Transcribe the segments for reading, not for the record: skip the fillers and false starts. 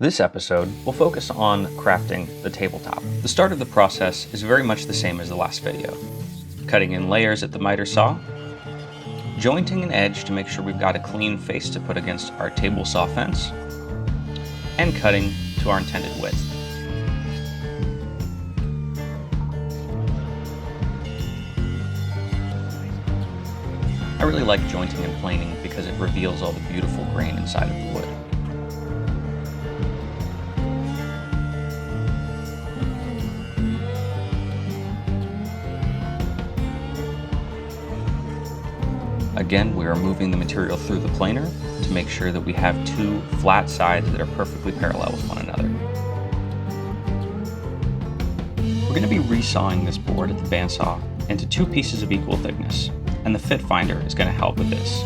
This episode will focus on crafting the tabletop. The start of the process is very much the same as the last video. Cutting in layers at the miter saw, jointing an edge to make sure we've got a clean face to put against our table saw fence, and cutting to our intended width. I really like jointing and planing because it reveals all the beautiful grain inside of the wood. Again, we are moving the material through the planer to make sure that we have two flat sides that are perfectly parallel with one another. We're going to be resawing this board at the bandsaw into two pieces of equal thickness, and the FitFinder is going to help with this.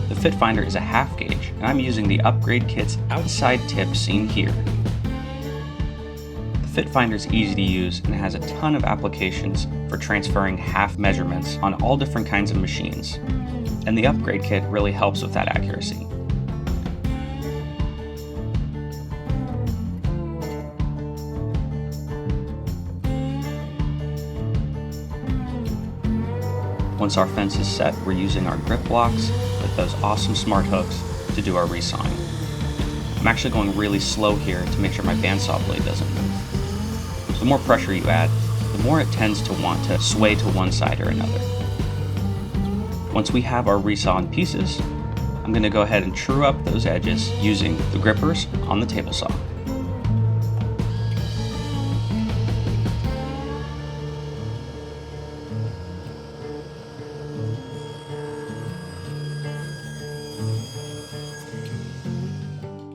The FitFinder is a half gauge, and I'm using the Upgrade Kit's outside tip seen here. The FitFinder is easy to use and has a ton of applications for transferring half measurements on all different kinds of machines. And the Upgrade Kit really helps with that accuracy. Once our fence is set, we're using our grip blocks with those awesome smart hooks to do our resawing. I'm actually going really slow here to make sure my bandsaw blade doesn't move. The more pressure you add, the more it tends to want to sway to one side or another. Once we have our resawn pieces, I'm going to go ahead and true up those edges using the grippers on the table saw.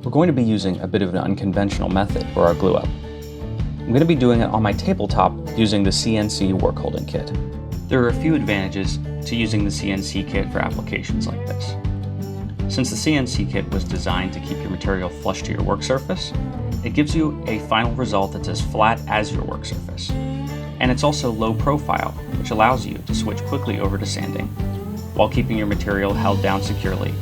We're going to be using a bit of an unconventional method for our glue up. I'm going to be doing it on my tabletop using the CNC Workholding Kit. There are a few advantages to using the CNC kit for applications like this. Since the CNC kit was designed to keep your material flush to your work surface, it gives you a final result that's as flat as your work surface. And it's also low profile, which allows you to switch quickly over to sanding, while keeping your material held down securely.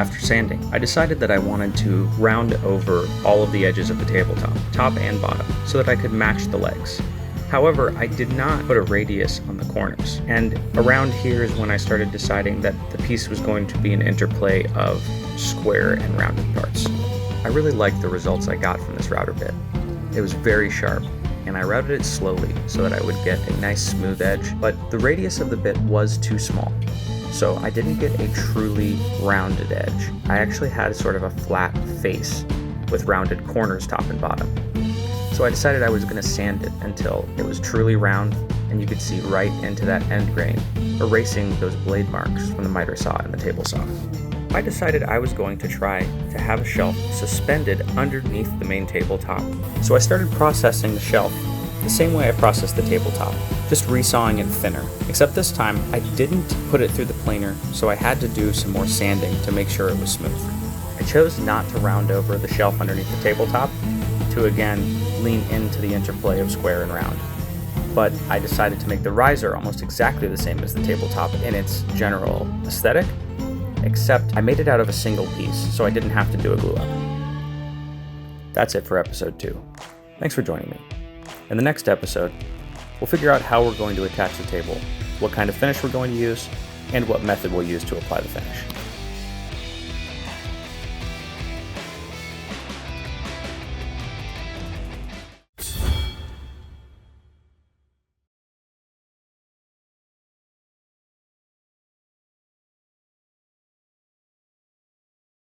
After sanding, I decided that I wanted to round over all of the edges of the tabletop, top and bottom, so that I could match the legs. However, I did not put a radius on the corners, and around here is when I started deciding that the piece was going to be an interplay of square and rounded parts. I really liked the results I got from this router bit. It was very sharp, and I routed it slowly so that I would get a nice smooth edge, but the radius of the bit was too small. So I didn't get a truly rounded edge. I actually had sort of a flat face with rounded corners top and bottom. So I decided I was going to sand it until it was truly round and you could see right into that end grain, erasing those blade marks from the miter saw and the table saw. I decided I was going to try to have a shelf suspended underneath the main tabletop. So I started processing the shelf the same way I processed the tabletop, just resawing it thinner, except this time I didn't put it through the planer, so I had to do some more sanding to make sure it was smooth. I chose not to round over the shelf underneath the tabletop to again lean into the interplay of square and round. But I decided to make the riser almost exactly the same as the tabletop in its general aesthetic, except I made it out of a single piece, so I didn't have to do a glue up. That's it for episode 2. Thanks for joining me. In the next episode, we'll figure out how we're going to attach the table, what kind of finish we're going to use, and what method we'll use to apply the finish.